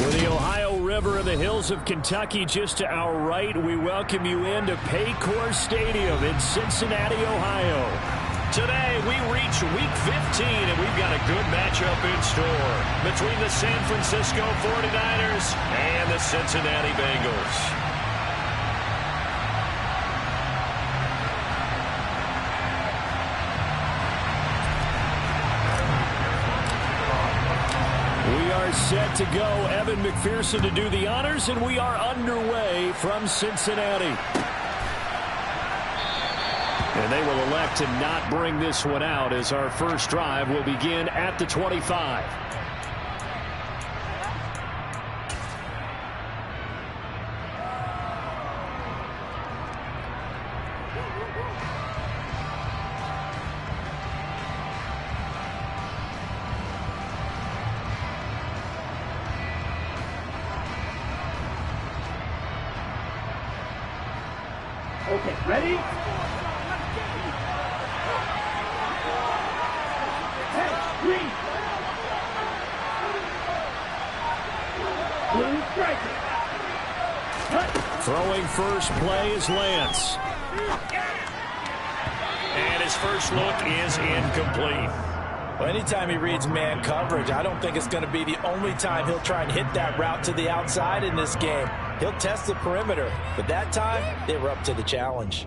With the Ohio River and the hills of Kentucky just to our right, we welcome you into Paycor Stadium in Cincinnati, Ohio. Today, we reach Week 15, and we've got a good matchup in store between the San Francisco 49ers and the Cincinnati Bengals. Set to go. Evan McPherson to do the honors, and we are underway from Cincinnati. And they will elect to not bring this one out as our first drive will begin at the 25. Okay, ready? Hey, green. Blue striker. Throwing first play is Lance. And his first look is incomplete. Well, anytime he reads man coverage, I don't think it's going to be the only time he'll try and hit that route to the outside in this game. He'll test the perimeter, but that time, they were up to the challenge.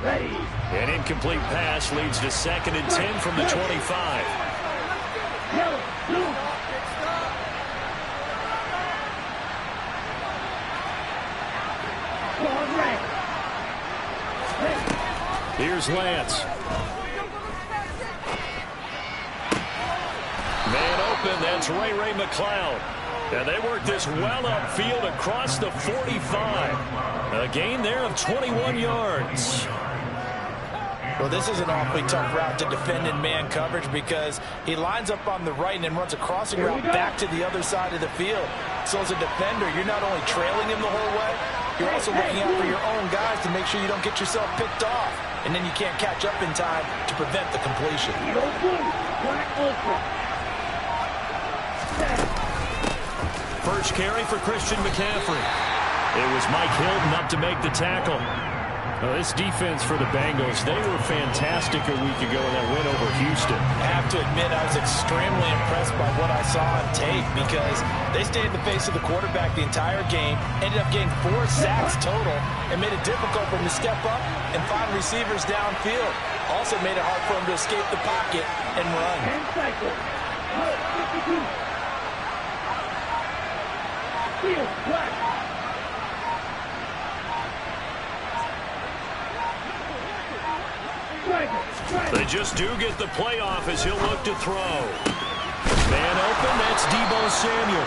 Ready. An incomplete pass leads to 2nd and 10 from the 25. Yellow, blue. Ball red. Here's Lance. Man open, that's Ray McCloud. And they work this well upfield across the 45. A gain there of 21 yards. Well, this is an awfully tough route to defend in man coverage because he lines up on the right and then runs a crossing route back to the other side of the field. So as a defender, you're not only trailing him the whole way, you're also looking out for your own guys to make sure you don't get yourself picked off. And then you can't catch up in time to prevent the completion. First carry for Christian McCaffrey. It was Mike Hilton up to make the tackle. Well, this defense for the Bengals, they were fantastic a week ago in that win over Houston. I have to admit I was extremely impressed by what I saw on tape because they stayed in the face of the quarterback the entire game, ended up getting 4 sacks total, and made it difficult for him to step up and find receivers downfield. Also made it hard for him to escape the pocket and run. 10 cycles. 52. Field, black. They just do get the playoff as he'll look to throw. Man open, that's Deebo Samuel.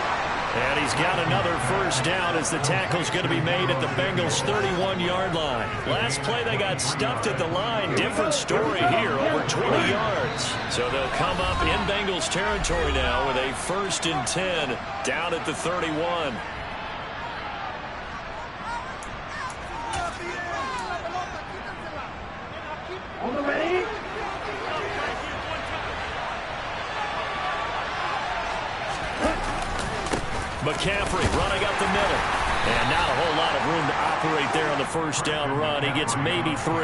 And he's got another first down as the tackle's going to be made at the Bengals' 31-yard line. Last play, they got stuffed at the line. Different story here, over 20 yards. So they'll come up in Bengals territory now with a 1st and 10 down at the 31. On the ready? McCaffrey running up the middle. And not a whole lot of room to operate there on the first down run. He gets maybe 3.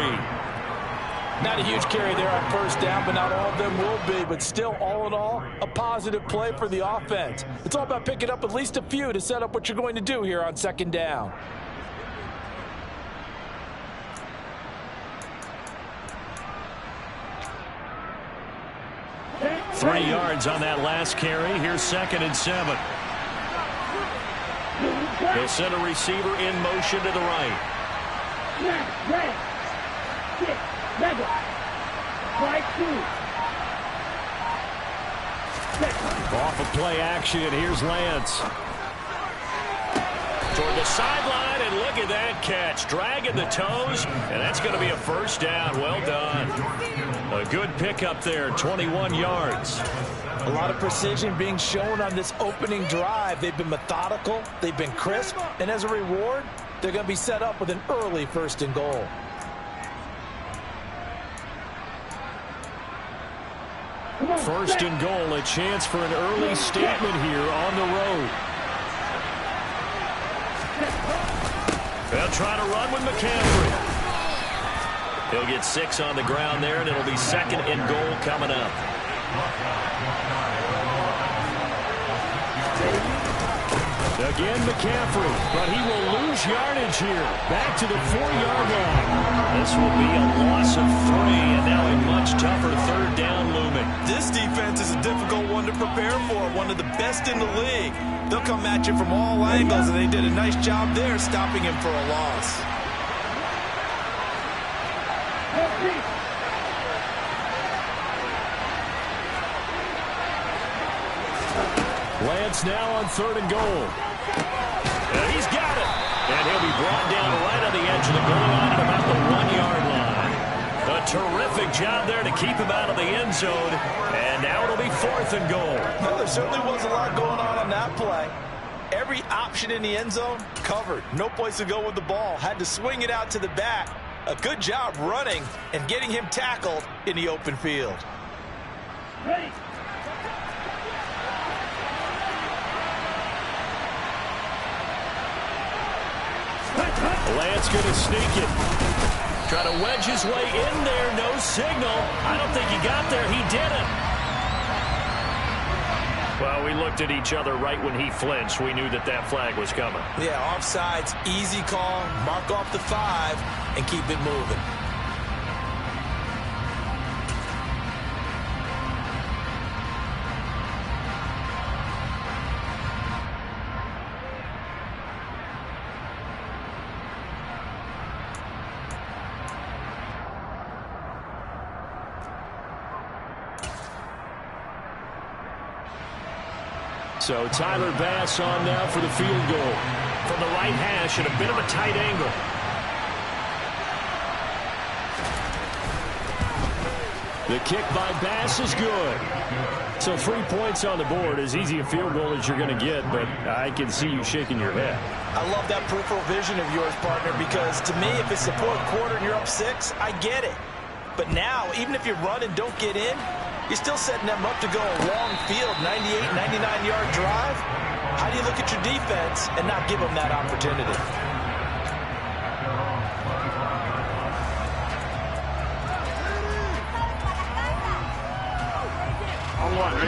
Not a huge carry there on first down, but not all of them will be. But still, all in all, a positive play for the offense. It's all about picking up at least a few to set up what you're going to do here on 2nd down. Three yards on that last carry. Here's 2nd and 7. They'll send a receiver in motion to the right. Red. 6. Mega. 5, 2. Off of play action, here's Lance. Toward the sideline, and look at that catch. Dragging the toes, and that's going to be a first down. Well done. A good pickup there, 21 yards. A lot of precision being shown on this opening drive. They've been methodical, they've been crisp, and as a reward, they're going to be set up with an early 1st and goal. First and goal, a chance for an early statement here on the road. They'll try to run with McCaffrey. He'll get 6 on the ground there, and it'll be 2nd and goal coming up. Again, McCaffrey, but he will lose yardage here. Back to the 4-yard line. This will be a loss of 3, and now a much tougher 3rd down looming. This defense is a difficult one to prepare for, one of the best in the league. They'll come at you from all angles, and they did a nice job there stopping him for a loss. Lance now on 3rd and goal. And he's got it. And he'll be brought down right on the edge of the goal line at about the 1-yard line. A terrific job there to keep him out of the end zone. And now it'll be 4th and goal. Well, there certainly was a lot going on that play. Every option in the end zone covered. No place to go with the ball. Had to swing it out to the back. A good job running and getting him tackled in the open field. Ready. Lance going to sneak it. Try to wedge his way in there. No signal. I don't think he got there. He didn't. Well, we looked at each other right when he flinched. We knew that that flag was coming. Yeah, offsides, easy call. Mark off the 5 and keep it moving. So Tyler Bass on now for the field goal. From the right hash at a bit of a tight angle. The kick by Bass is good. So 3 points on the board. As easy a field goal as you're going to get, but I can see you shaking your head. I love that peripheral vision of yours, partner, because to me, if it's the 4th quarter and you're up 6, I get it. But now, even if you run and don't get in, you're still setting them up to go a long field, 98, 99-yard drive. How do you look at your defense and not give them that opportunity?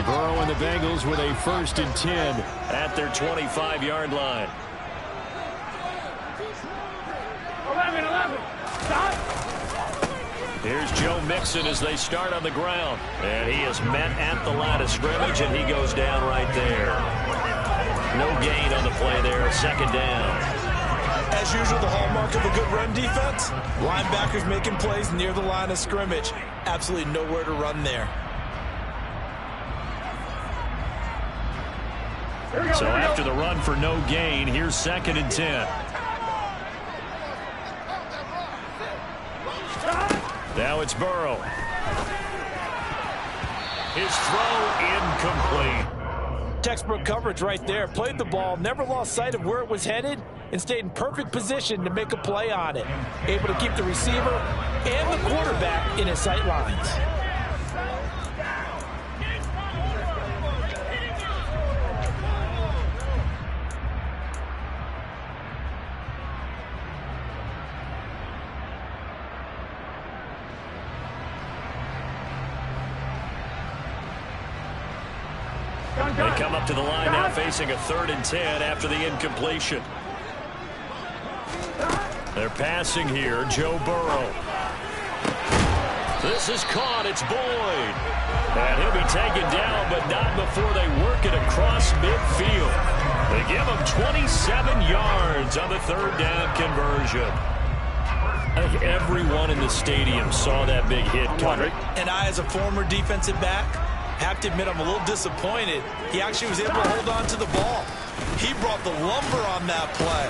Burrow and the Bengals with a 1st and 10 at their 25-yard line. 11. Stop. Here's Joe Mixon as they start on the ground. And he is met at the line of scrimmage, and he goes down right there. No gain on the play there, 2nd down. As usual, the hallmark of a good run defense, linebackers making plays near the line of scrimmage. Absolutely nowhere to run there. So after the run for no gain, here's 2nd and 10. Now it's Burrow. His throw incomplete. Textbook coverage right there. Played the ball, never lost sight of where it was headed, and stayed in perfect position to make a play on it. Able to keep the receiver and the quarterback in his sight lines. They come up to the line now facing a 3rd and 10 after the incompletion. They're passing here. Joe Burrow. This is caught. It's Boyd. And he'll be taken down, but not before they work it across midfield. They give him 27 yards on the 3rd down conversion. I think everyone in the stadium saw that big hit coming. And I, as a former defensive back, have to admit I'm a little disappointed. He actually was able to hold on to the ball. He brought the lumber on that play.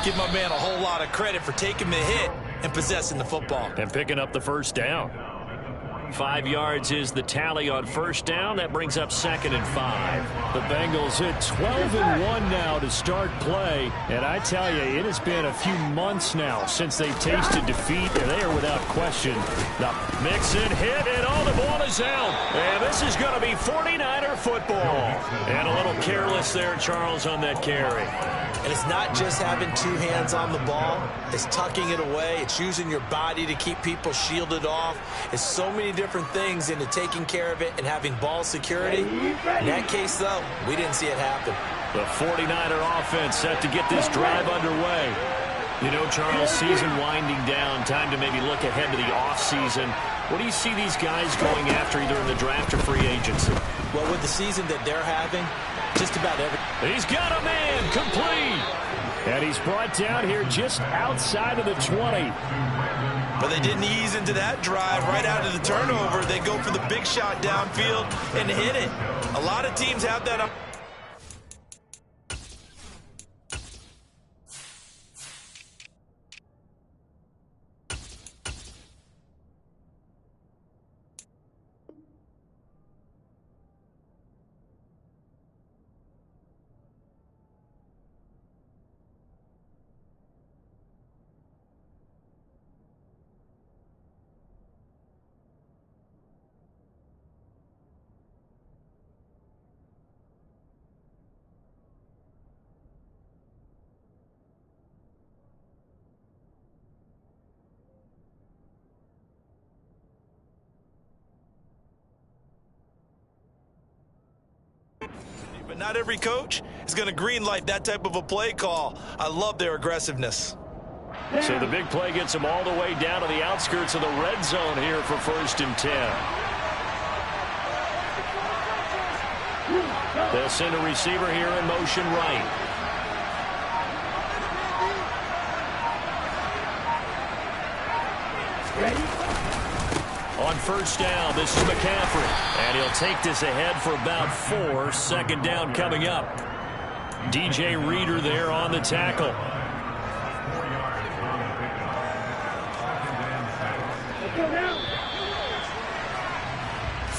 Give my man a whole lot of credit for taking the hit and possessing the football. And picking up the 1st down. 5 yards is the tally on 1st down. That brings up 2nd and 5. The Bengals hit 12-1 now to start play. And I tell you, it has been a few months now since they've tasted defeat. And they are without question. Now, Mixon hit, and all the ball is out. And this is going to be 49er football. And a little careless there, Charles, on that carry. And it's not just having two hands on the ball. It's tucking it away. It's using your body to keep people shielded off. It's so many different things into taking care of it and having ball security. In that case, though, we didn't see it happen. The 49er offense set to get this drive underway. You know, Charles, season winding down, time to maybe look ahead to the offseason. What do you see these guys going after either in the draft or free agency? Well, with the season that they're having, just about every... He's got a man, complete. And he's brought down here just outside of the 20. But they didn't ease into that drive right out of the turnover. They go for the big shot downfield and hit it. A lot of teams have that... But not every coach is going to greenlight that type of a play call. I love their aggressiveness. So the big play gets them all the way down to the outskirts of the red zone here for 1st and 10. They'll send a receiver here in motion right. On 1st down, this is McCaffrey. And he'll take this ahead for about 4. 2nd down coming up. DJ Reader there on the tackle.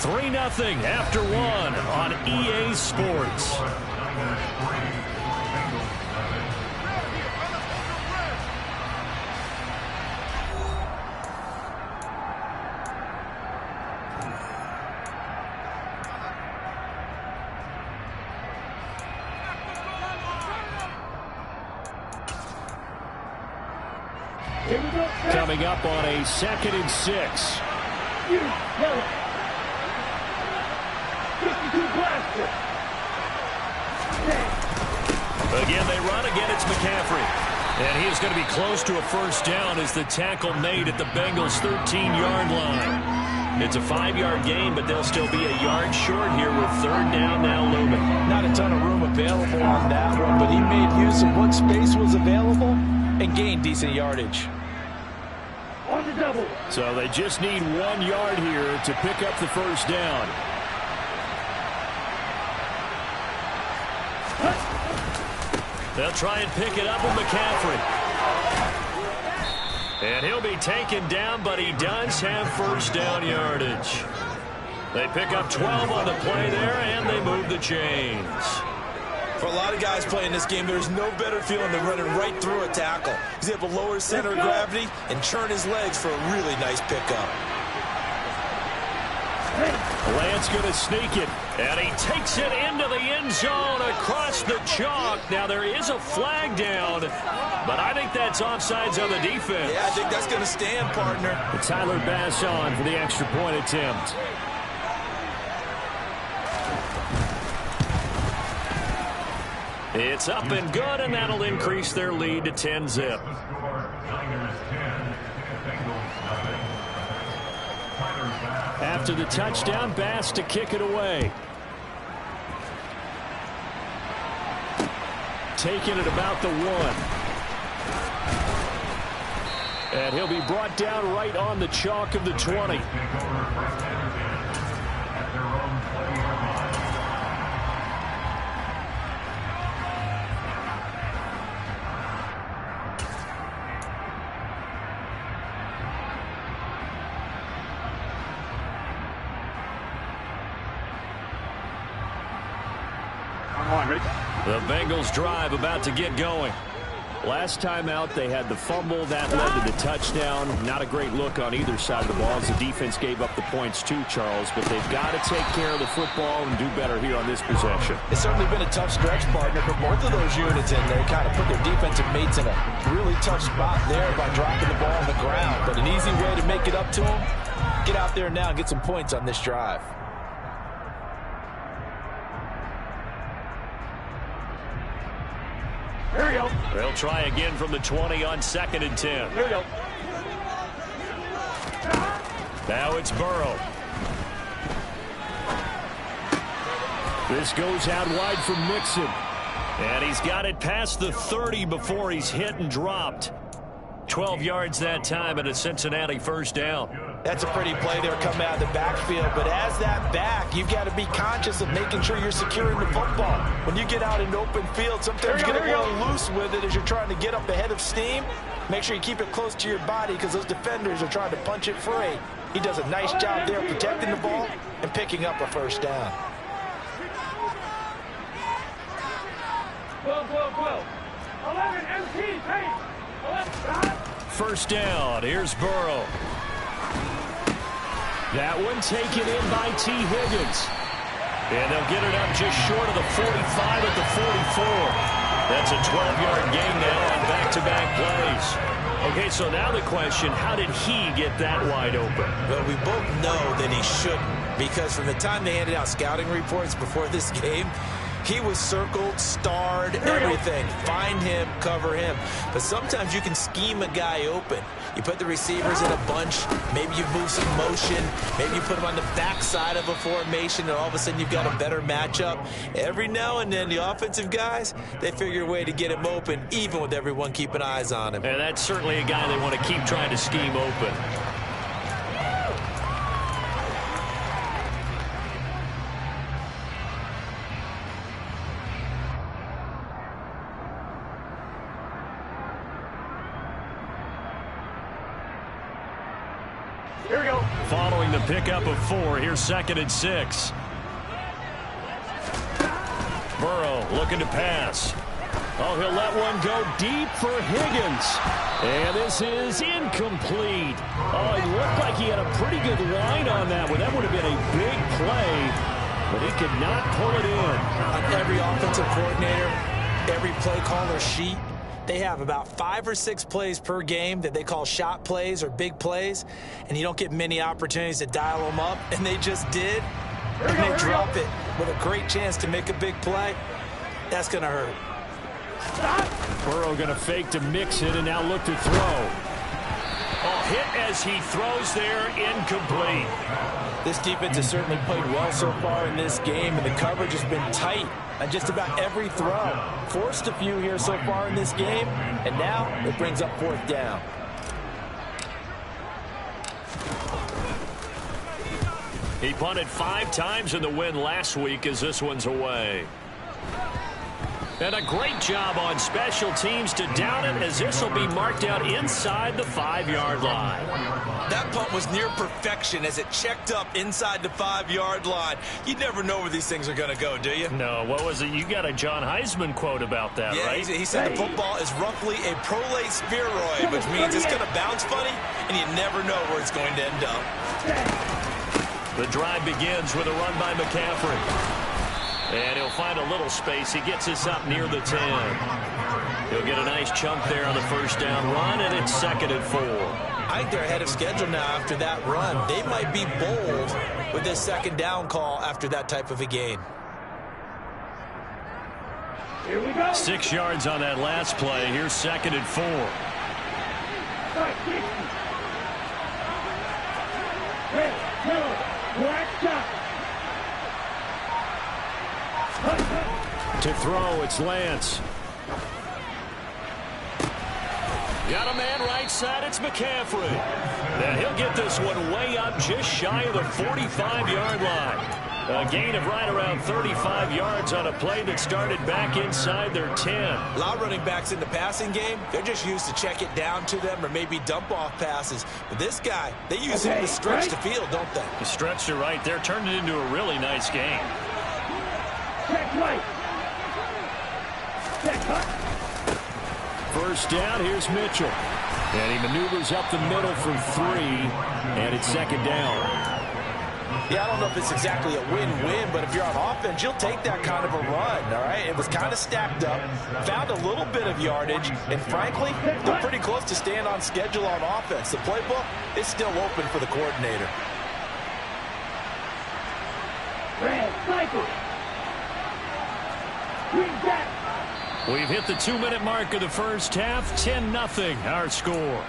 3-0 after 1 on EA Sports. Coming up on a 2nd and 6. Again, they run. Again, it's McCaffrey. And he is going to be close to a 1st down as the tackle made at the Bengals' 13-yard line. It's a 5-yard gain, but they'll still be a yard short here with 3rd down now looming. Not a ton of room available on that one, but he made use of what space was available and gained decent yardage. On the double. So they just need 1 yard here to pick up the 1st down. They'll try and pick it up with McCaffrey. And he'll be taken down, but he does have 1st down yardage. They pick up 12 on the play there, and they move the chains. For a lot of guys playing this game, there's no better feeling than running right through a tackle. He's able to lower his center of gravity and churn his legs for a really nice pickup. Lance going to sneak it, and he takes it into the end zone across the chalk. Now, there is a flag down, but I think that's offsides on the defense. Yeah, I think that's going to stand, partner. Tyler Bass on for the extra point attempt. It's up and good, and that'll increase their lead to 10-zip. After the touchdown, Bass to kick it away. Taking it about the 1. And he'll be brought down right on the chalk of the 20. The Bengals drive about to get going. Last time out, they had the fumble. That led to the touchdown. Not a great look on either side of the ball as the defense gave up the points too, Charles. But they've got to take care of the football and do better here on this possession. It's certainly been a tough stretch, partner, for both of those units in there. Kind of put their defensive mates in a really tough spot there by dropping the ball on the ground. But an easy way to make it up to them, get out there now and get some points on this drive. Here we go. They'll try again from the 20 on 2nd and 10. Here we go. Now it's Burrow. This goes out wide from Mixon. And he's got it past the 30 before he's hit and dropped. 12 yards that time and a Cincinnati first down. That's a pretty play there coming out of the backfield. But as that back, you've got to be conscious of making sure you're securing the football. When you get out in open field, sometimes you get a little loose with it as you're trying to get up ahead of steam. Make sure you keep it close to your body because those defenders are trying to punch it free. He does a nice job there protecting the ball and picking up a first down. 12, 12, 12. 11, MT, pace. 11, First down. Here's Burrow. That one taken in by T. Higgins. And they'll get it up just short of the 45 at the 44. That's a 12-yard gain now on back-to-back plays. Okay, so now the question, how did he get that wide open? Well, we both know that he shouldn't, because from the time they handed out scouting reports before this game, he was circled, starred, everything. Find him, cover him. But sometimes you can scheme a guy open. You put the receivers in a bunch. Maybe you move some motion. Maybe you put them on the backside of a formation, and all of a sudden you've got a better matchup. Every now and then, the offensive guys, they figure a way to get him open, even with everyone keeping eyes on him. And that's certainly a guy they want to keep trying to scheme open. Here we go. Following the pickup of 4, here's 2nd and 6. Burrow looking to pass. Oh, he'll let one go deep for Higgins. And this is incomplete. Oh, he looked like he had a pretty good line on that one. That would have been a big play, but he could not pull it in. On every offensive coordinator, every play caller sheet, they have about 5 or 6 plays per game that they call shot plays or big plays, and you don't get many opportunities to dial them up, and they just did, and they drop it with a great chance to make a big play. That's going to hurt. Burrow going to fake to mix it and now look to throw. Oh, hit as he throws there, incomplete. This defense has certainly played well so far in this game, and the coverage has been tight on just about every throw. Forced a few here so far in this game, and now it brings up 4th down. He punted 5 times in the win last week as this one's away. And a great job on special teams to down it as this will be marked out inside the 5-yard line. That punt was near perfection as it checked up inside the 5-yard line. You never know where these things are going to go, do you? No, what was it? You got a John Heisman quote about that, yeah, right? He said the football is roughly a prolate spheroid, which means it's going to bounce funny, and you never know where it's going to end up. The drive begins with a run by McCaffrey. And he'll find a little space. He gets us up near the 10. He'll get a nice chunk there on the first down run, and it's 2nd and 4. I think they're ahead of schedule now after that run. They might be bold with this 2nd down call after that type of a gain. Here we go. 6 yards on that last play. Here's 2nd and 4. To throw, it's Lance. Got a man right side, it's McCaffrey. And he'll get this one way up just shy of the 45-yard line. A gain of right around 35 yards on a play that started back inside their 10. A lot of running backs in the passing game, they're just used to check it down to them or maybe dump off passes. But this guy, they use him to stretch the field, don't they? He stretched it right there, turned it into a really nice game. Check right. Check cut. first down. Here's Mitchell. And he maneuvers up the middle for 3, and it's second down. Yeah, I don't know if it's exactly a win-win, but if you're on offense, you'll take that kind of a run, all right? It was kind of stacked up, found a little bit of yardage, and frankly, they're pretty close to staying on schedule on offense. The playbook is still open for the coordinator. Red, cycle. Green back. We've hit the 2-minute mark of the first half. 10-0 our score.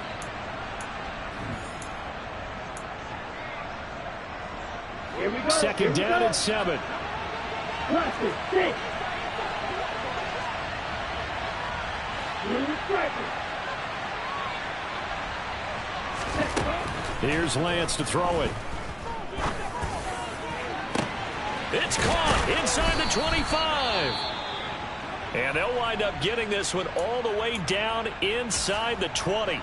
Here we go. Second Here we down go. and 7. Cluster, 6. Here's the striker. Here's Lance to throw it. It's caught inside the 25. And they'll wind up getting this one all the way down inside the 20.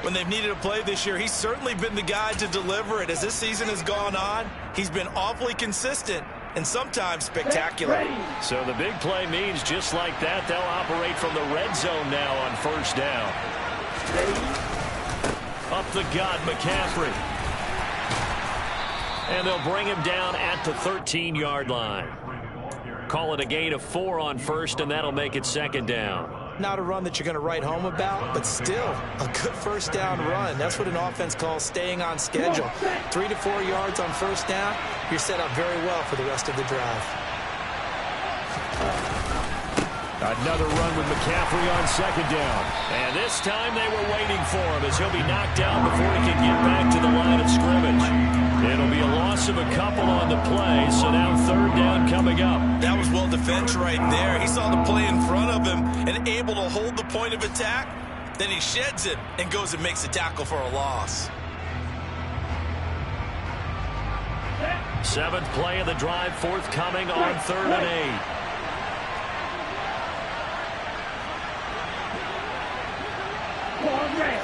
When they've needed a play this year, he's certainly been the guy to deliver it. As this season has gone on, he's been awfully consistent and sometimes spectacular. So the big play means just like that, they'll operate from the red zone now on first down. Up the gut, McCaffrey. And they'll bring him down at the 13-yard line. Call it a gain of 4 on first, and that'll make it second down. Not a run that you're going to write home about, but still a good first down run. That's what an offense calls staying on schedule. 3 to 4 yards on first down, you're set up very well for the rest of the drive. Another run with McCaffrey on second down. And this time they were waiting for him as he'll be knocked down before he can get back to the line of scrimmage. It'll be a loss of a couple on the play, so now third down coming up. That was well defense right there. He saw the play in front of him and able to hold the point of attack. Then he sheds it and goes and makes a tackle for a loss. 7th play of the drive forthcoming on 3rd and 8. One red.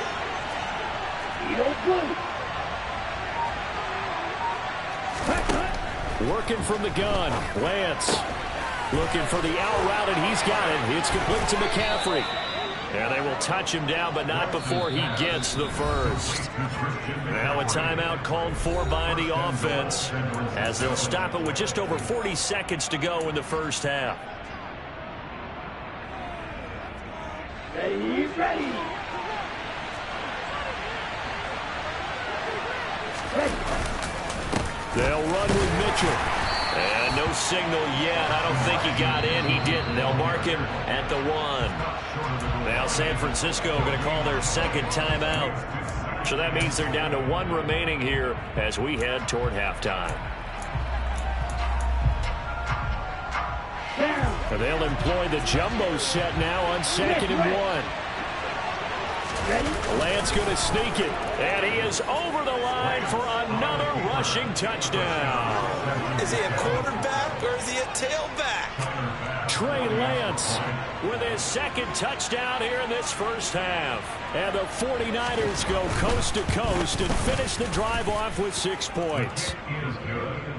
Eagle blue. Working from the gun, Lance looking for the out route, and he's got it. It's complete to McCaffrey. And they will touch him down, but not before he gets the first. Now a timeout called for by the offense as they'll stop it with just over 40 seconds to go in the first half. He's ready. They'll run with Mitchell. And no signal yet. I don't think he got in. He didn't. They'll mark him at the 1. Now San Francisco going to call their second timeout. So that means they're down to 1 remaining here as we head toward halftime. And they'll employ the jumbo set now on 2nd and 1. Lance going to sneak it, and he is over the line for another rushing touchdown. Is he a quarterback or is he a tailback? Trey Lance with his 2nd touchdown here in this first half. And the 49ers go coast to coast and finish the drive off with 6 points.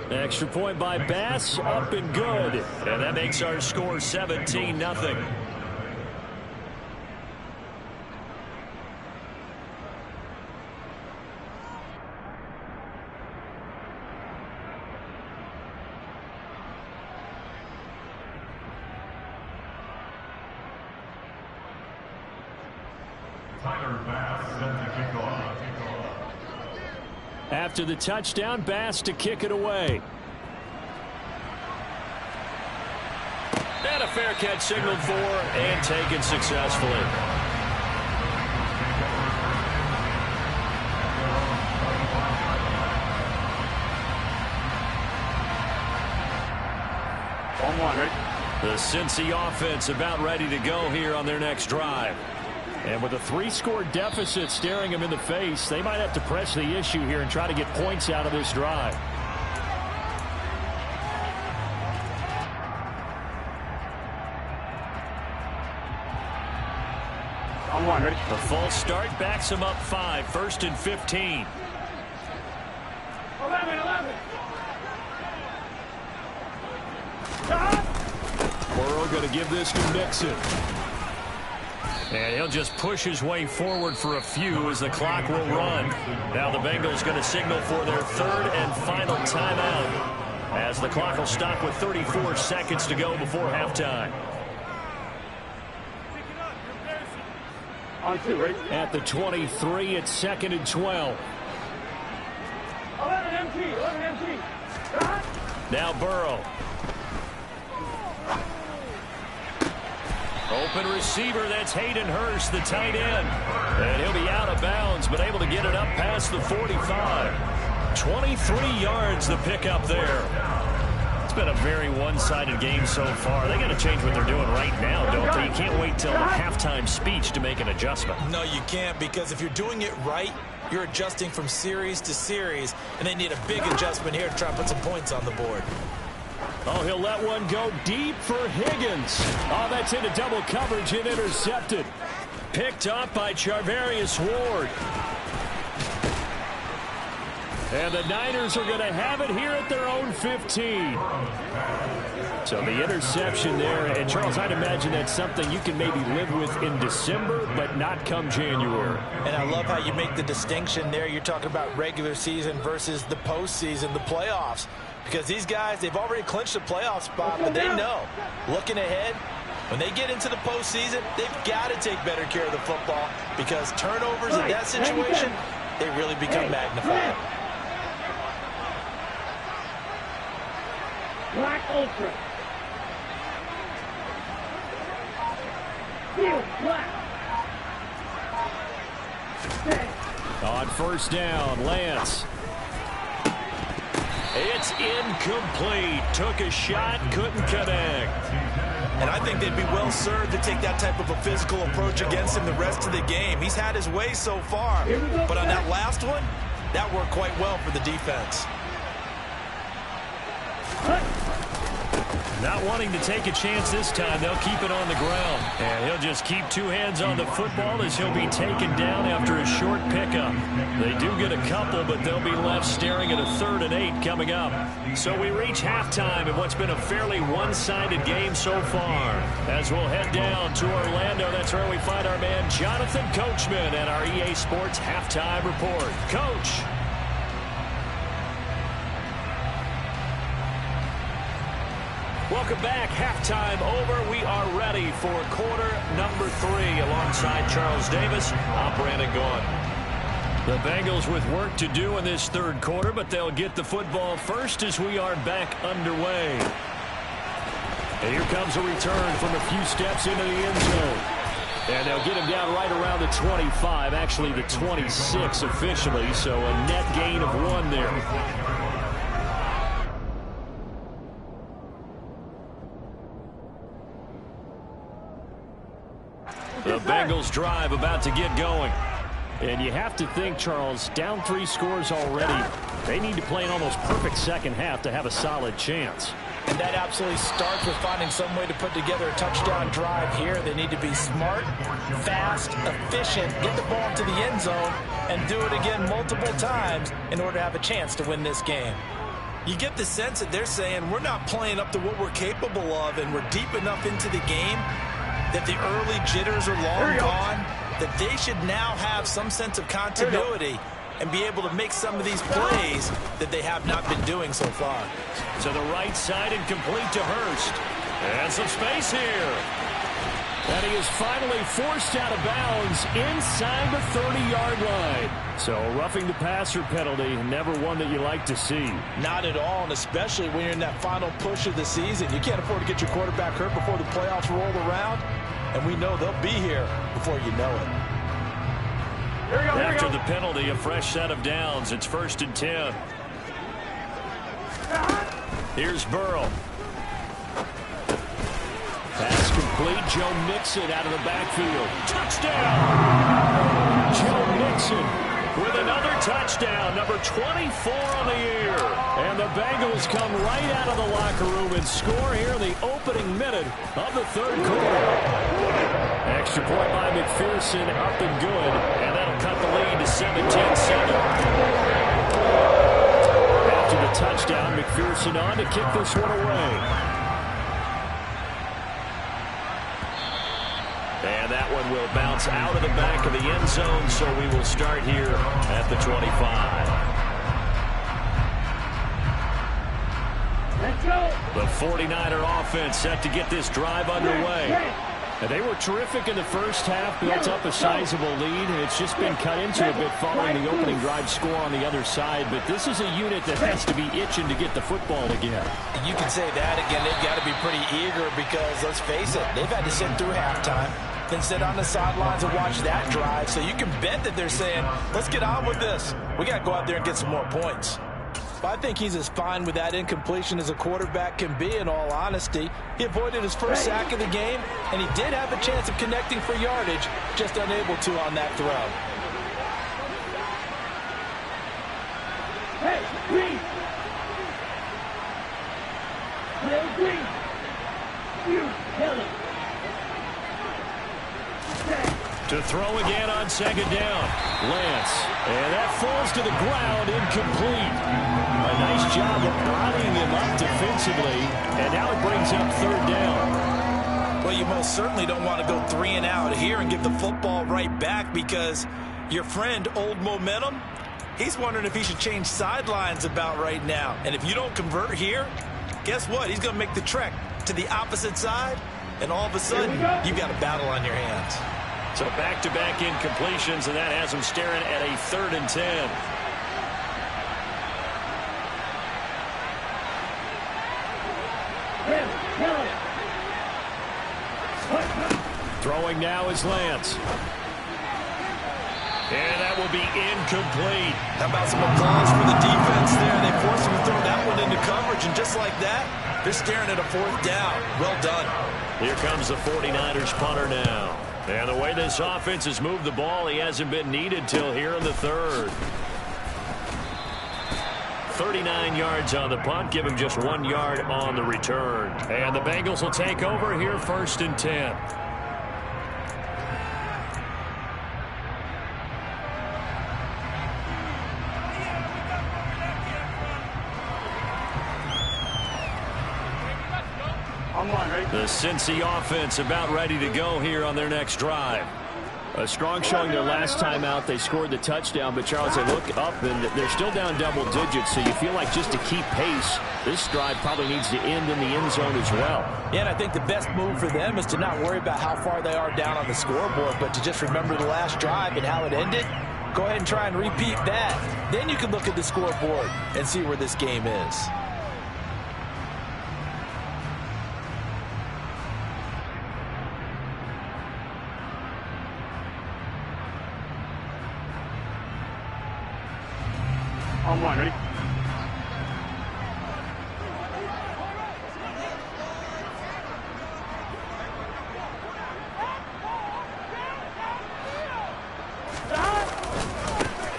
Extra point by Bass, up and good. And that makes our score 17-0. After the touchdown, Bass to kick it away. And a fair catch signaled for and taken successfully. The Cincy offense about ready to go here on their next drive. And with a 3-score deficit staring them in the face, they might have to press the issue here and try to get points out of this drive. On 1, ready? The false start backs him up 5, 1st and 15. 11. Burrow going to give this to Mixon. And he'll just push his way forward for a few as the clock will run. Now the Bengals going to signal for their third and final timeout as the clock will stop with 34 seconds to go before halftime. On two, right? At the 23, it's 2nd and 12. 11 MT. Now Burrow. Open receiver, that's Hayden Hurst, the tight end. And he'll be out of bounds, but able to get it up past the 45. 23 yards the pickup there. It's been a very one-sided game so far. They got to change what they're doing right now, don't they? You can't wait till the halftime speech to make an adjustment. No, you can't, because if you're doing it right, you're adjusting from series to series, and they need a big adjustment here to try and put some points on the board. Oh, he'll let one go deep for Higgins. Oh, that's into double coverage and intercepted. Picked up by Charvarius Ward. And the Niners are going to have it here at their own 15. So the interception there. And, Charles, I'd imagine that's something you can maybe live with in December, but not come January. And I love how you make the distinction there. You're talking about regular season versus the postseason, the playoffs. Because these guys, they've already clinched the playoff spot, but they know, looking ahead, when they get into the postseason, they've got to take better care of the football, because turnovers in that situation, they really become magnified. Black Ultra. Steel black. On first down, Lance. It's incomplete. Took a shot, couldn't connect. And I think they'd be well served to take that type of a physical approach against him the rest of the game. He's had his way so far. But on that last one, that worked quite well for the defense. Not wanting to take a chance this time, they'll keep it on the ground. And he'll just keep two hands on the football as he'll be taken down after a short pickup. They do get a couple, but they'll be left staring at a 3rd and 8 coming up. So we reach halftime in what's been a fairly one-sided game so far. As we'll head down to Orlando, that's where we find our man Jonathan Coachman at our EA Sports Halftime Report. Coach. Welcome back. Halftime over. We are ready for quarter number 3 alongside Charles Davis. I'm Brandon Gaudin. The Bengals with work to do in this 3rd quarter, but they'll get the football first as we are back underway. And here comes a return from a few steps into the end zone. And they'll get him down right around the 25, actually the 26 officially, so a net gain of 1 there. The Bengals drive about to get going. And you have to think, Charles, down 3 scores already. They need to play an almost perfect second half to have a solid chance. And that absolutely starts with finding some way to put together a touchdown drive here. They need to be smart, fast, efficient, get the ball to the end zone, and do it again multiple times in order to have a chance to win this game. You get the sense that they're saying we're not playing up to what we're capable of, and we're deep enough into the game that the early jitters are long gone, that they should now have some sense of continuity and be able to make some of these plays that they have not been doing so far. To the right side and complete to Hurst. And some space here. And he is finally forced out of bounds inside the 30-yard line. So roughing the passer penalty, never one that you like to see. Not at all, and especially when you're in that final push of the season. You can't afford to get your quarterback hurt before the playoffs roll around. And we know they'll be here before you know it. After the penalty, a fresh set of downs. It's 1st and 10. Here's Burrow. Pass complete. Joe Mixon out of the backfield. Touchdown! Joe Mixon with another touchdown. Number 24 on the year. And the Bengals come right out of the locker room and score here in the opening minute of the 3rd quarter. Extra point by McPherson, up and good. And that'll cut the lead to 17-7. After the touchdown, McPherson on to kick this one away. And that one will bounce out of the back of the end zone, so we will start here at the 25. Let's go. The 49er offense set to get this drive underway. And they were terrific in the first half, built up a sizable lead, and it's just been cut into a bit following the opening drive score on the other side. But this is a unit that has to be itching to get the football again. You can say that again. They've got to be pretty eager because, let's face it, they've had to sit through halftime, then sit on the sidelines and watch that drive. So you can bet that they're saying, let's get on with this. We got to go out there and get some more points. I think he's as fine with that incompletion as a quarterback can be, in all honesty. He avoided his first sack of the game, and he did have a chance of connecting for yardage, just unable to on that throw. Hey, Green. Little Green. You kill him. To throw again on second down. Lance. And that falls to the ground, incomplete. A nice job of bodying him up defensively. And now it brings up third down. Well, you most certainly don't want to go 3 and out here and give the football right back, because your friend, Old Momentum, he's wondering if he should change sidelines about right now. And if you don't convert here, guess what? He's going to make the trek to the opposite side, and all of a sudden, you've got a battle on your hands. So back-to-back incompletions, and that has him staring at a 3rd and 10. Throwing now is Lance. And that will be incomplete. How about some applause for the defense there? They forced him to throw that one into coverage, and just like that, they're staring at a 4th down. Well done. Here comes the 49ers punter now. And the way this offense has moved the ball, he hasn't been needed till here in the 3rd. 39 yards on the punt, give him just 1 yard on the return. And the Bengals will take over here, 1st and 10. The Cincy offense about ready to go here on their next drive. A strong showing their last time out. They scored the touchdown, but Charles, they look up and they're still down double digits, so you feel like just to keep pace, this drive probably needs to end in the end zone as well. Yeah, and I think the best move for them is to not worry about how far they are down on the scoreboard, but to just remember the last drive and how it ended. Go ahead and try and repeat that. Then you can look at the scoreboard and see where this game is. On one, ready?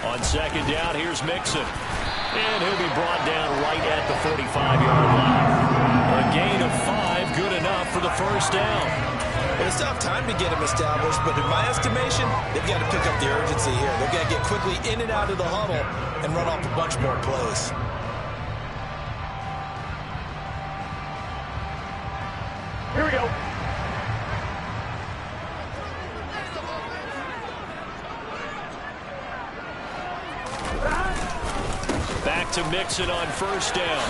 On second down, here's Mixon. And he'll be brought down right at the 45-yard line. A gain of 5, good enough for the 1st down. Well, it's tough time to get him established, but in my estimation, they've got to pick up the urgency here. They've got to get quickly in and out of the huddle and run off a bunch more plays. Here we go. Back to Mixon on 1st down.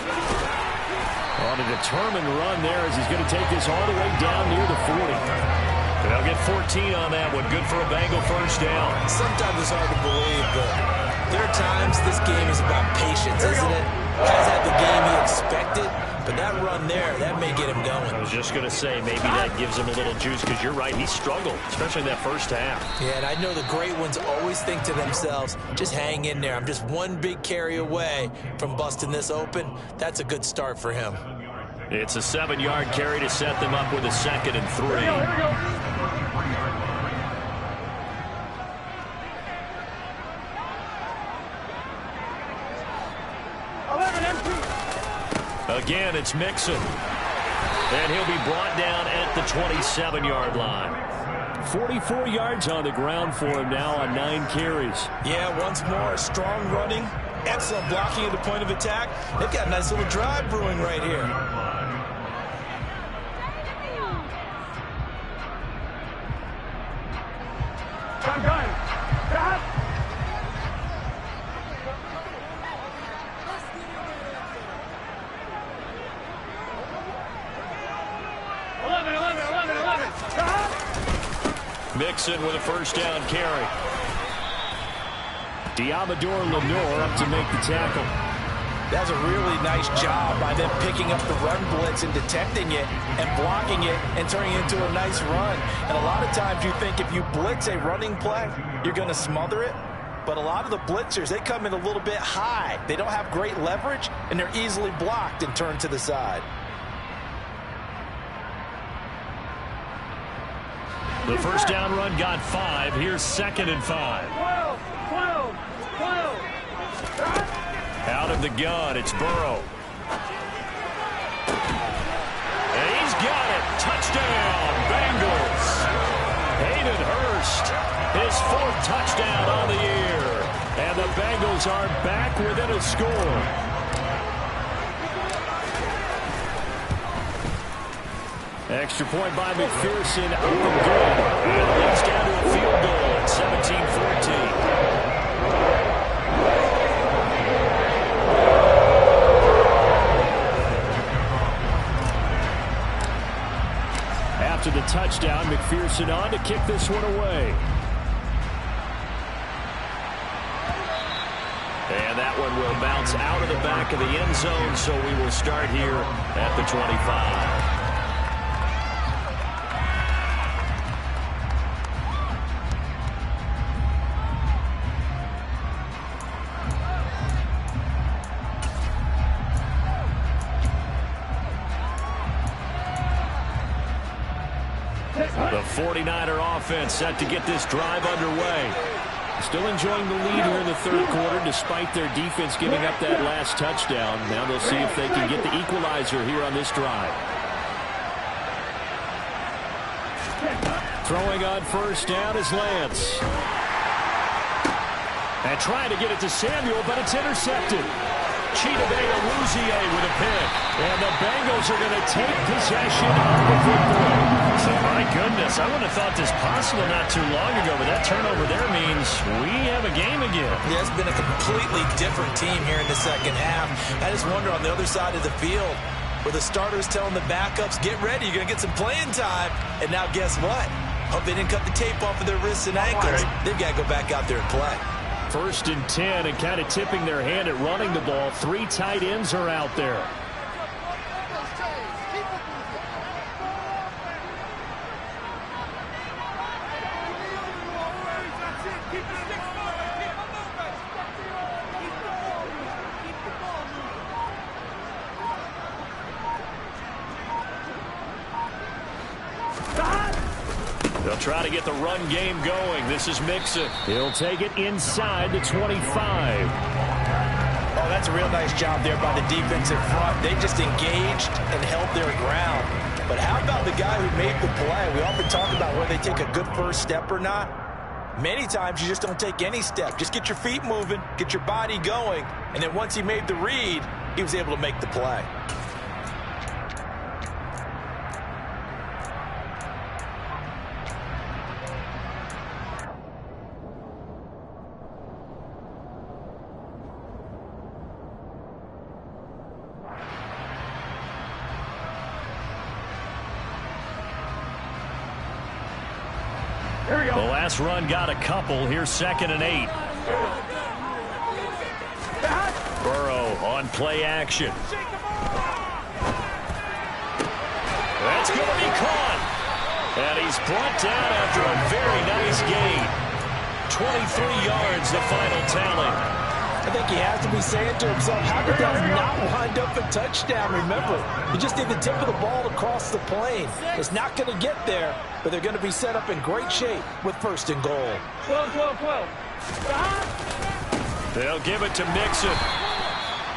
On a determined run there as he's going to take this all the way down near the 40. And they'll get 14 on that one. Good for a Bengal 1st down. Sometimes it's hard to believe, but there are times this game is about patience, isn't it? Has had the game he expected, but that run there, that may get him going. I was just going to say, maybe that gives him a little juice, because you're right, he struggled, especially in that 1st half. Yeah, and I know the great ones always think to themselves, just hang in there. I'm just one big carry away from busting this open. That's a good start for him. It's a 7-yard carry to set them up with a 2nd and 3. Here we go. Again, it's Mixon. And he'll be brought down at the 27-yard line. 44 yards on the ground for him now on 9 carries. Yeah, once more, strong running, excellent blocking at the point of attack. They've got a nice little drive brewing right here. Mixon with a first down carry. Diamador Lenore up to make the tackle. That's a really nice job by them picking up the run blitz and detecting it and blocking it and turning it into a nice run. And a lot of times you think if you blitz a running play, you're going to smother it. But a lot of the blitzers, they come in a little bit high. They don't have great leverage, and they're easily blocked and turned to the side. The first down run got 5. Here's 2nd and 5. 12. Out of the gun, it's Burrow. And he's got it. Touchdown, Bengals. Hayden Hurst, his 4th touchdown on the year. And the Bengals are back within a score. Extra point by McPherson, up and good. And it leads down to a field goal at 17-14. After the touchdown, McPherson on to kick this one away. And that one will bounce out of the back of the end zone, so we will start here at the 25. The 49er offense set to get this drive underway. Still enjoying the lead here in the 3rd quarter despite their defense giving up that last touchdown. Now they'll see if they can get the equalizer here on this drive. Throwing on first down is Lance. And trying to get it to Samuel, but it's intercepted. Chidobe Awuzie with a pick. And the Bengals are going to take possession of the football. So, my goodness, I wouldn't have thought this possible not too long ago, but that turnover there means we have a game again. Yeah, it's been a completely different team here in the 2nd half. I just wonder on the other side of the field, where the starters telling the backups, get ready, you're going to get some playing time. And now guess what? Hope they didn't cut the tape off of their wrists and ankles. They've got to go back out there and play. 1st and 10, and kind of tipping their hand at running the ball. 3 tight ends are out there. They'll try to get the run game going. This is Mixon. He'll take it inside the 25. Oh, that's a real nice job there by the defensive front. They just engaged and held their ground. But how about the guy who made the play? We often talk about whether they take a good first step or not. Many times you just don't take any step. Just get your feet moving, get your body going, and then once he made the read, he was able to make the play. The last run got a couple. Here's 2nd and 8. Burrow on play action. That's going to be caught. And he's brought down after a very nice gain. 23 yards, the final tally. I think he has to be saying to himself, how did that not wind up a touchdown? Remember, you just need the tip of the ball to cross the plane. It's not going to get there, but they're going to be set up in great shape with 1st and goal. 12. They'll give it to Mixon.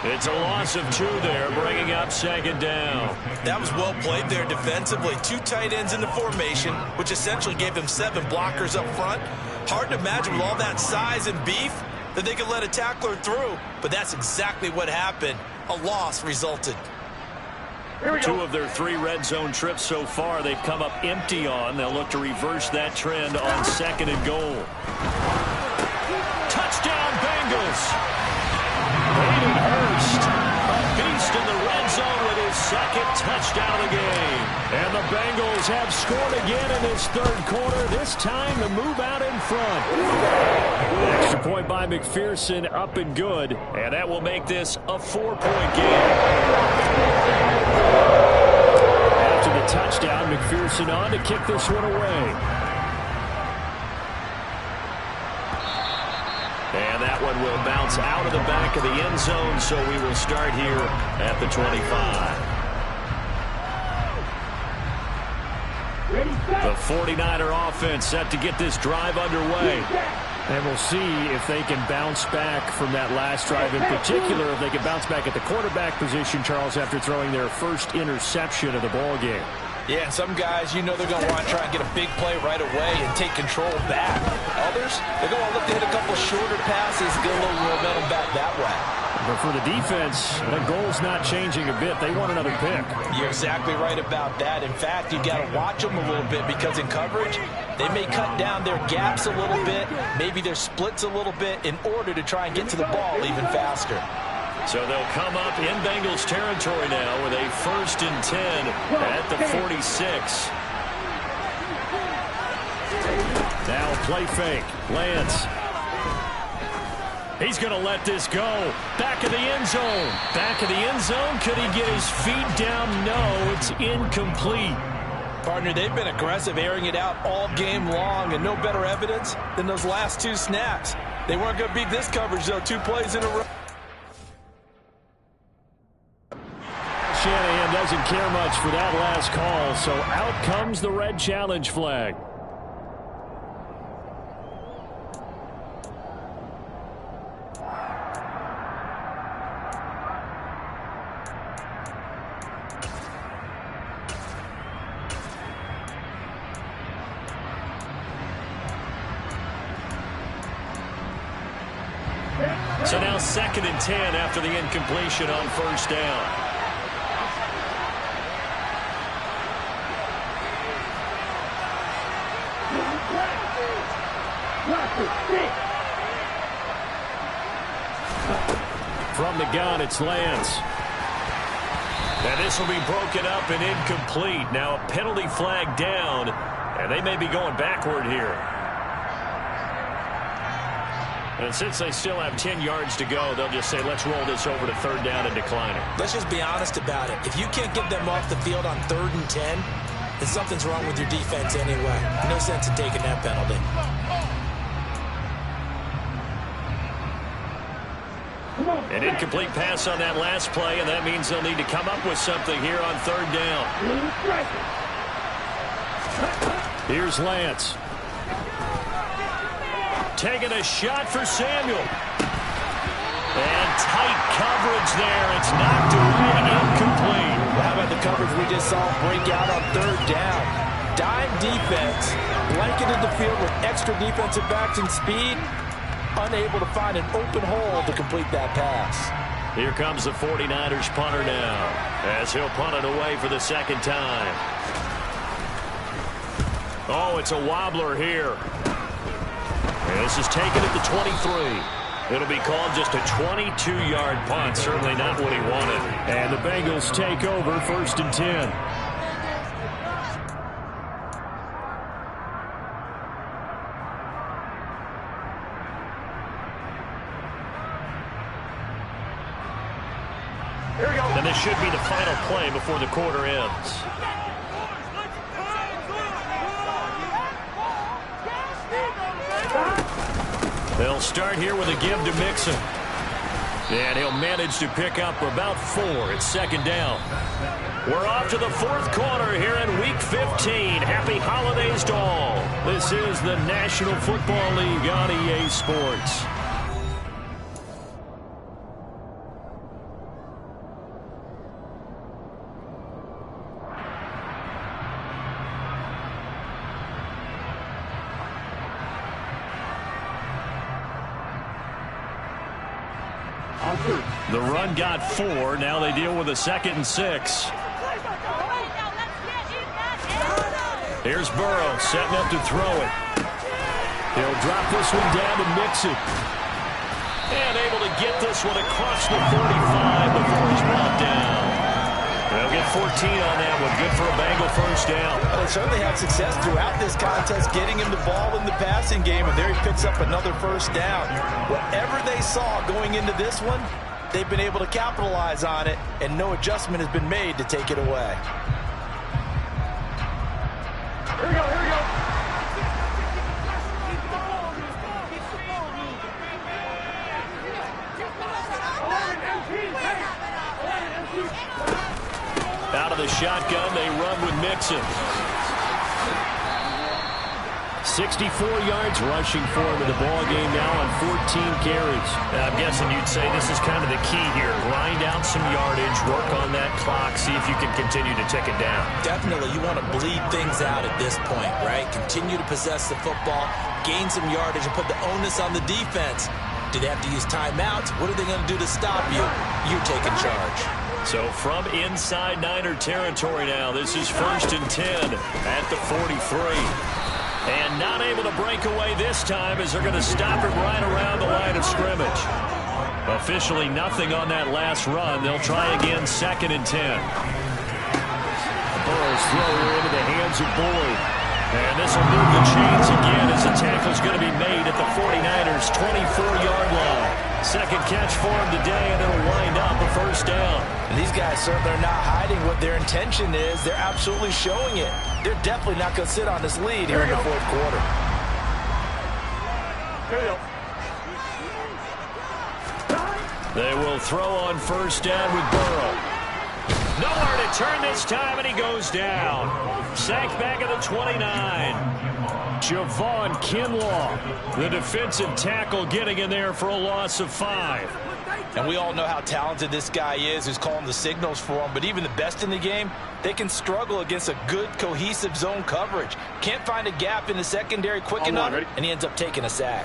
It's a loss of 2 there, bringing up 2nd down. That was well played there defensively. 2 tight ends in the formation, which essentially gave them 7 blockers up front. Hard to imagine with all that size and beef that they could let a tackler through, but that's exactly what happened. A loss resulted. 2 of their 3 red zone trips so far they've come up empty on. They'll look to reverse that trend on 2nd and goal. Touchdown Bengals. Hayden Hurst, a beast in the red zone with his 2nd touchdown of the game. And the Bengals Bengals have scored again in this third quarter, this time to move out in front. Extra point by McPherson, up and good, and that will make this a 4-point game. After the touchdown, McPherson on to kick this one away. And that one will bounce out of the back of the end zone, so we will start here at the 25. The 49er offense set to get this drive underway. And we'll see if they can bounce back from that last drive, in particular if they can bounce back at the quarterback position, Charles, after throwing their first interception of the ball game. Yeah, and some guys, you know they're going to want to try and get a big play right away and take control back. Others, they're going to look to hit a couple shorter passes, get a little momentum back that way. But for the defense, the goal's not changing a bit. They want another pick. You're exactly right about that. In fact, you got to watch them a little bit because in coverage, they may cut down their gaps a little bit, maybe their splits a little bit in order to try and get to the ball even faster. So they'll come up in Bengals territory now with a 1st and 10 at the 46. Now a play fake. Lance. He's going to let this go. Back of the end zone. Back of the end zone. Could he get his feet down? No, it's incomplete. Partner, they've been aggressive, airing it out all game long, and no better evidence than those last 2 snaps. They weren't going to beat this coverage, though. 2 plays in a row. Shanahan doesn't care much for that last call, so out comes the red challenge flag. So now 2nd and 10 after the incompletion on 1st down. From the gun, it's Lance. And this will be broken up and incomplete. Now a penalty flag down, and they may be going backward here. And since they still have 10 yards to go, they'll just say, let's roll this over to 3rd down and decline it. Let's just be honest about it. If you can't get them off the field on 3rd and 10, then something's wrong with your defense anyway. No sense in taking that penalty. An incomplete pass on that last play, and that means they'll need to come up with something here on 3rd down. Here's Lance. Taking a shot for Samuel. And tight coverage there. It's knocked away, incomplete. How about the coverage we just saw break out on 3rd down? Dime defense, blanketed the field with extra defensive backs and speed, unable to find an open hole to complete that pass. Here comes the 49ers punter now, as he'll punt it away for the 2nd time. Oh, it's a wobbler here. This is taken at the 23. It'll be called just a 22-yard punt. Certainly not what he wanted. And the Bengals take over 1st and 10. Here we go. And this should be the final play before the quarter ends. They'll start here with a give to Mixon. And he'll manage to pick up about 4. It's 2nd down. We're off to the 4th quarter here in Week 15. Happy holidays to all. This is the National Football League on EA Sports. The run got 4. Now they deal with a 2nd and 6. Here's Burrow setting up to throw it. He'll drop this one down to Mixon. And able to get this one across the 45 before he's brought down. They'll get 14 on that one. good for a Bengal first down. They certainly had success throughout this contest getting him the ball in the passing game, and there he picks up another first down. Whatever they saw going into this one, they've been able to capitalize on it, and no adjustment has been made to take it away. Here we go, here we go. Out of the shotgun, they run with Mixon. 64 yards rushing for him in the ball game now on 14 carries. I'm guessing you'd say this is kind of the key here. Grind out some yardage, work on that clock, see if you can continue to tick it down. Definitely, you want to bleed things out at this point, right? Continue to possess the football, gain some yardage, and put the onus on the defense. Do they have to use timeouts? What are they going to do to stop you? You're taking charge. So from inside Niner territory now, this is 1st and 10 at the 43. And not able to break away this time as they're going to stop it right around the line of scrimmage. Officially nothing on that last run. They'll try again 2nd and 10. Burrow's throw into the hands of Boyd. And this will move the chains again as the tackle's going to be made at the 49ers' 24-yard line. Second catch for him today, and it'll wind up a first down. And these guys certainly are not hiding what their intention is. They're absolutely showing it. They're definitely not going to sit on this lead here in the fourth quarter. Here we go. They will throw on first down with Burrow. Nowhere to turn this time, and he goes down. Sacked back at the 29. Javon Kinlaw, the defensive tackle, getting in there for a loss of 5. And we all know how talented this guy is who's calling the signals for him. But even the best in the game, they can struggle against a good, cohesive zone coverage. Can't find a gap in the secondary quick enough, and he ends up taking a sack.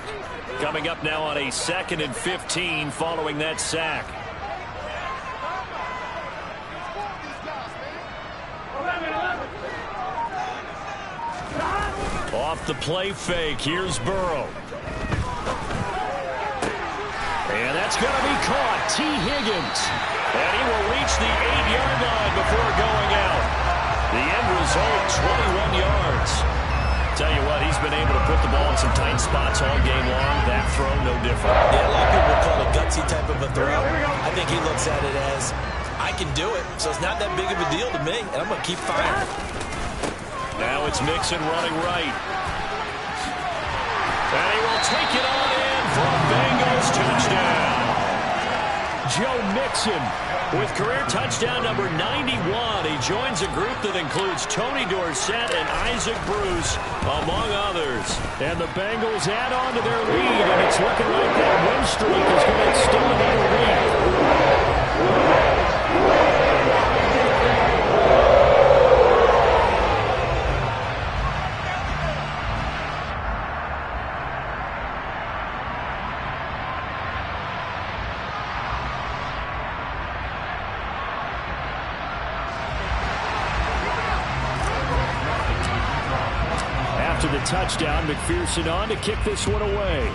Coming up now on a 2nd and 15 following that sack. 11. Off the play fake, here's Burrow. And that's going to be caught. T. Higgins. And he will reach the 8-yard line before going out. The end result, 21 yards. Tell you what, he's been able to put the ball in some tight spots all game long. That throw, no different. Yeah, a lot of people would call it a gutsy type of a throw. I think he looks at it as, I can do it, so it's not that big of a deal to me, and I'm going to keep firing. Now it's Mixon running right. And he will take it on in for a Bengals touchdown. Joe Mixon with career touchdown number 91. He joins a group that includes Tony Dorsett and Isaac Bruce, among others. And the Bengals add on to their lead, and it's looking like that win streak is going to extend another week. After the touchdown, McPherson on to kick this one away.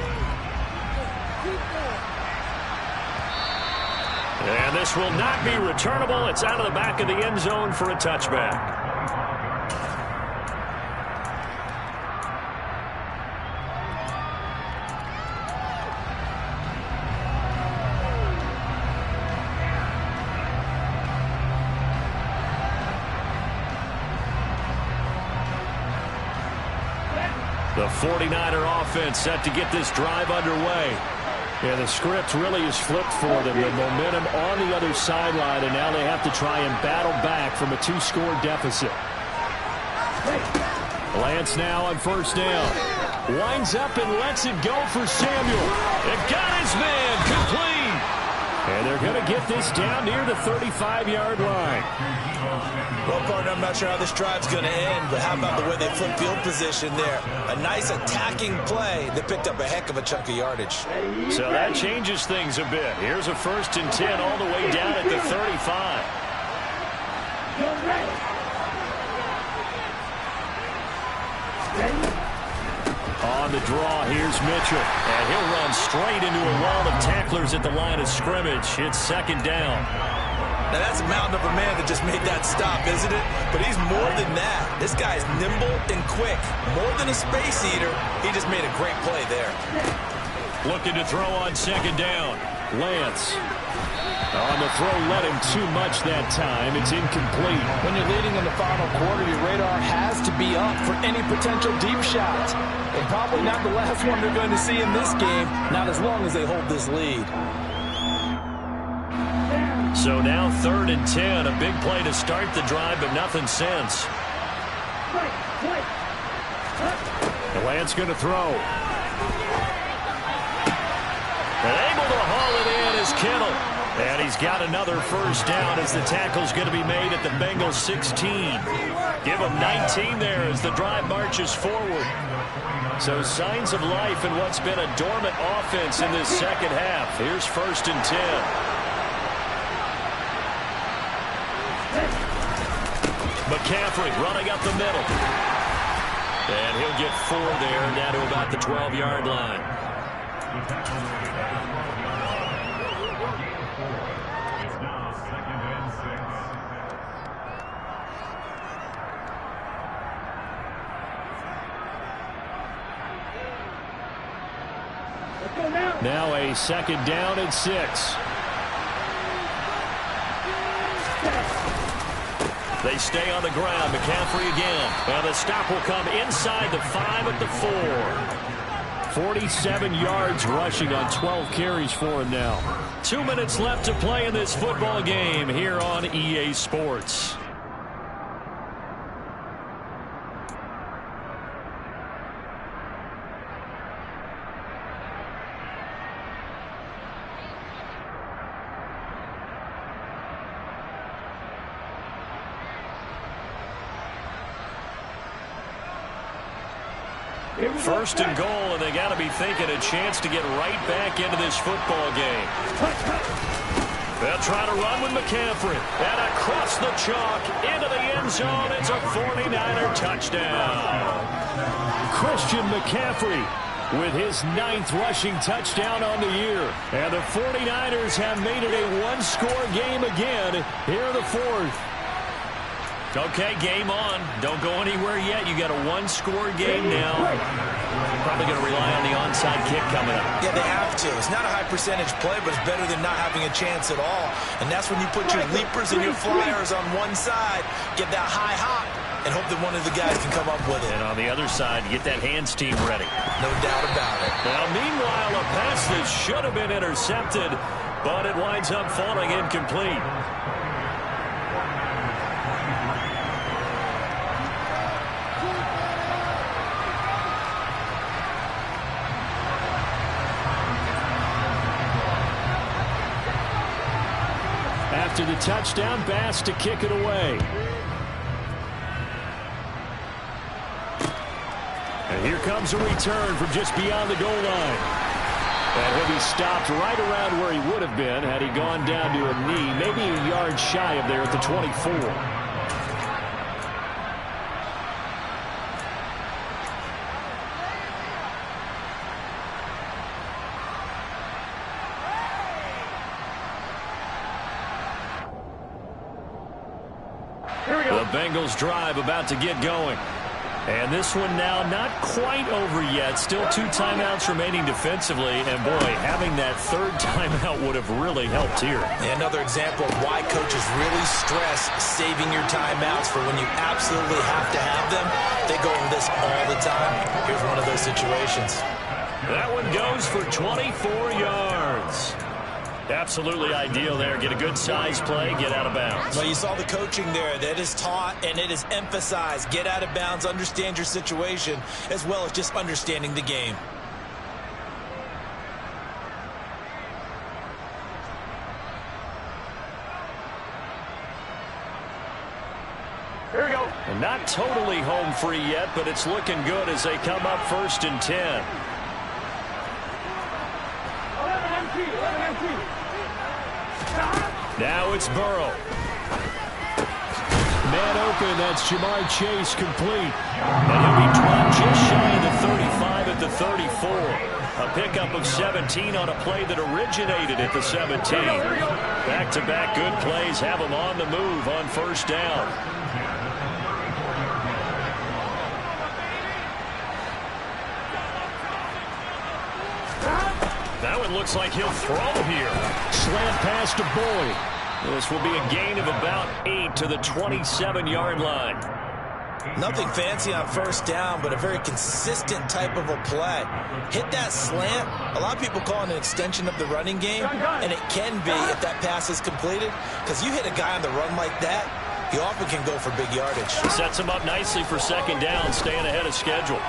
And this will not be returnable. It's out of the back of the end zone for a touchback. The 49er offense set to get this drive underway. Yeah, the script really is flipped for them. The momentum on the other sideline, and now they have to try and battle back from a 2-score deficit. Lance now on first down. Winds up and lets it go for Samuel. It got his man complete. And they're going to get this down near the 35-yard line. Well, partner, I'm not sure how this drive's going to end, but how about the way they flip field position there? A nice attacking play that picked up a heck of a chunk of yardage. So that changes things a bit. Here's a 1st and 10 all the way down at the 35. On the draw, here's Mitchell. And he'll run straight into a wall of tacklers at the line of scrimmage. It's 2nd down. Now, that's a mountain of a man that just made that stop, isn't it? But he's more than that. This guy's nimble and quick. More than a space eater, he just made a great play there. Looking to throw on second down. Lance. On the throw, led him too much that time. It's incomplete. When you're leading in the final quarter, your radar has to be up for any potential deep shots. And probably not the last one they're going to see in this game, not as long as they hold this lead. So now 3rd and 10. A big play to start the drive, but nothing since. Lance going to throw. And able to haul it in is Kittle. And he's got another first down as the tackle's going to be made at the Bengals 16. Give him 19 there as the drive marches forward. So signs of life in what's been a dormant offense in this second half. Here's 1st and 10. McCaffrey running up the middle. And he'll get 4 there, down to about the 12-yard line. Now a 2nd down and 6. They stay on the ground. McCaffrey again. And the stop will come inside the 5 at the 4. 47 yards rushing on 12 carries for him now. 2 minutes left to play in this football game here on EA Sports. First and goal, and they got to be thinking a chance to get right back into this football game. They'll try to run with McCaffrey. And across the chalk, into the end zone. It's a 49er touchdown. Christian McCaffrey with his 9th rushing touchdown on the year. And the 49ers have made it a one-score game again here in the 4th. Okay, game on. Don't go anywhere yet. You got a one-score game now. Probably going to rely on the onside kick coming up. Yeah, they have to. It's not a high-percentage play, but it's better than not having a chance at all. And that's when you put your leapers and your flyers on one side, get that high hop, and hope that one of the guys can come up with it. And on the other side, get that hands team ready. No doubt about it. Now, meanwhile, a pass that should have been intercepted, but it winds up falling incomplete. After the touchdown, Bass to kick it away. And here comes a return from just beyond the goal line. And he'll be stopped right around where he would have been had he gone down to a knee, maybe a yard shy of there at the 24. The Bengals drive about to get going. And this one now not quite over yet. Still 2 timeouts remaining defensively. And, boy, having that 3rd timeout would have really helped here. Another example of why coaches really stress saving your timeouts for when you absolutely have to have them. They go over this all the time. Here's one of those situations. That one goes for 24 yards. Absolutely ideal there. Get a good size play, get out of bounds. Well, you saw the coaching there. That is taught and it is emphasized. Get out of bounds, understand your situation, as well as just understanding the game. Here we go. And not totally home free yet, but it's looking good as they come up 1st and 10. Now it's Burrow. Man open, that's Jamar Chase complete. And he'll be dropped just shy of the 35 at the 34. A pickup of 17 on a play that originated at the 17. Back-to-back good plays have them on the move on first down. That one looks like he'll throw here. Slant pass to Boyd. This will be a gain of about 8 to the 27-yard line. Nothing fancy on first down, but a very consistent type of a play. Hit that slant. A lot of people call it an extension of the running game, and it can be if that pass is completed, because you hit a guy on the run like that, he often can go for big yardage. Sets him up nicely for second down, staying ahead of schedule.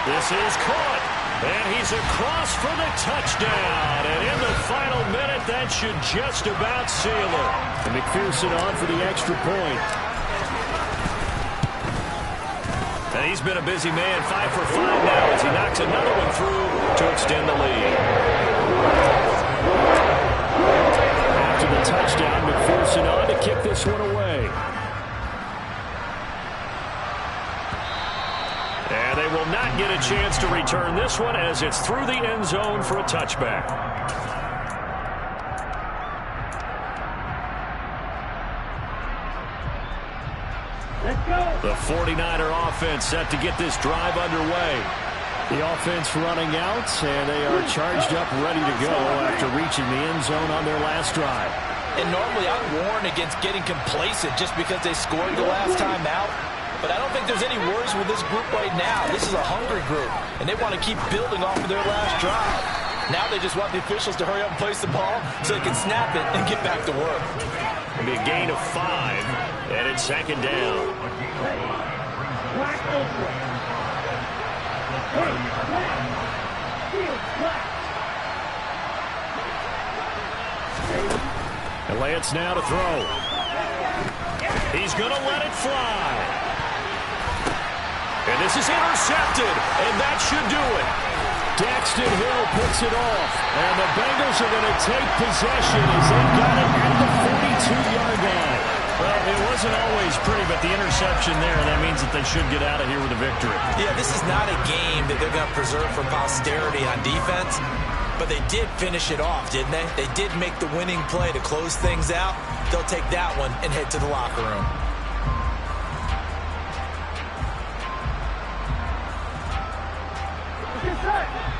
This is caught, and he's across for the touchdown. And in the final minute, that should just about seal it. And McPherson on for the extra point. And he's been a busy man, 5 for 5 now as he knocks another one through to extend the lead. After the touchdown, McPherson on to kick this one away. And they will not get a chance to return this one as it's through the end zone for a touchback. The 49er offense set to get this drive underway. The offense running out, and they are charged up, ready to go after reaching the end zone on their last drive. And normally I warn against getting complacent just because they scored the last time out. But I don't think there's any worries with this group right now. This is a hungry group, and they want to keep building off of their last drive. Now they just want the officials to hurry up and place the ball so they can snap it and get back to work. It'll be a gain of 5, and it's second down. And Lance now to throw. He's going to let it fly. And this is intercepted, and that should do it. Daxton Hill puts it off, and the Bengals are going to take possession as they've got it at the 42-yard line. Well, it wasn't always pretty, but the interception there, that means that they should get out of here with a victory. Yeah, this is not a game that they're going to preserve for posterity on defense, but they did finish it off, didn't they? They did make the winning play to close things out. They'll take that one and head to the locker room.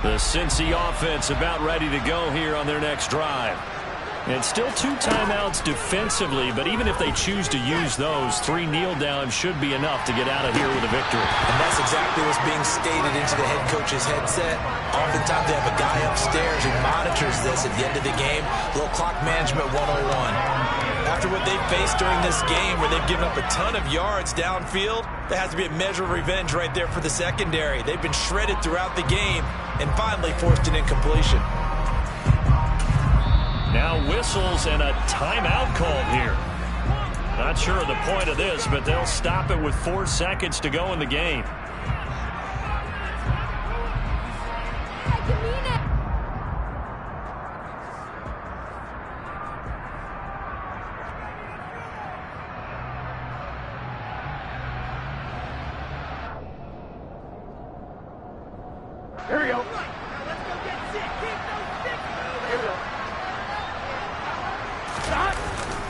The Cincy offense about ready to go here on their next drive. And still 2 timeouts defensively, but even if they choose to use those, 3 kneel downs should be enough to get out of here with a victory. And that's exactly what's being stated into the head coach's headset. Oftentimes they have a guy upstairs who monitors this at the end of the game. A little clock management 101. After what they've faced during this game where they've given up a ton of yards downfield, there has to be a measure of revenge right there for the secondary. They've been shredded throughout the game and finally forced an incompletion. Now whistles and a timeout called here. Not sure of the point of this, but they'll stop it with 4 seconds to go in the game. Here we go.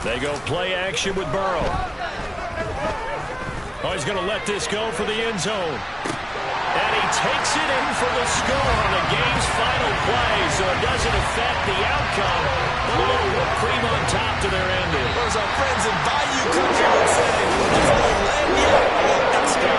They go play action with Burrow. Oh, he's going to let this go for the end zone. And he takes it in for the score on the game's final play, so it doesn't affect the outcome. But a little whipped cream on top to their ending. Or as our friends in Bayou Country would say, there's a little lanyard on that star.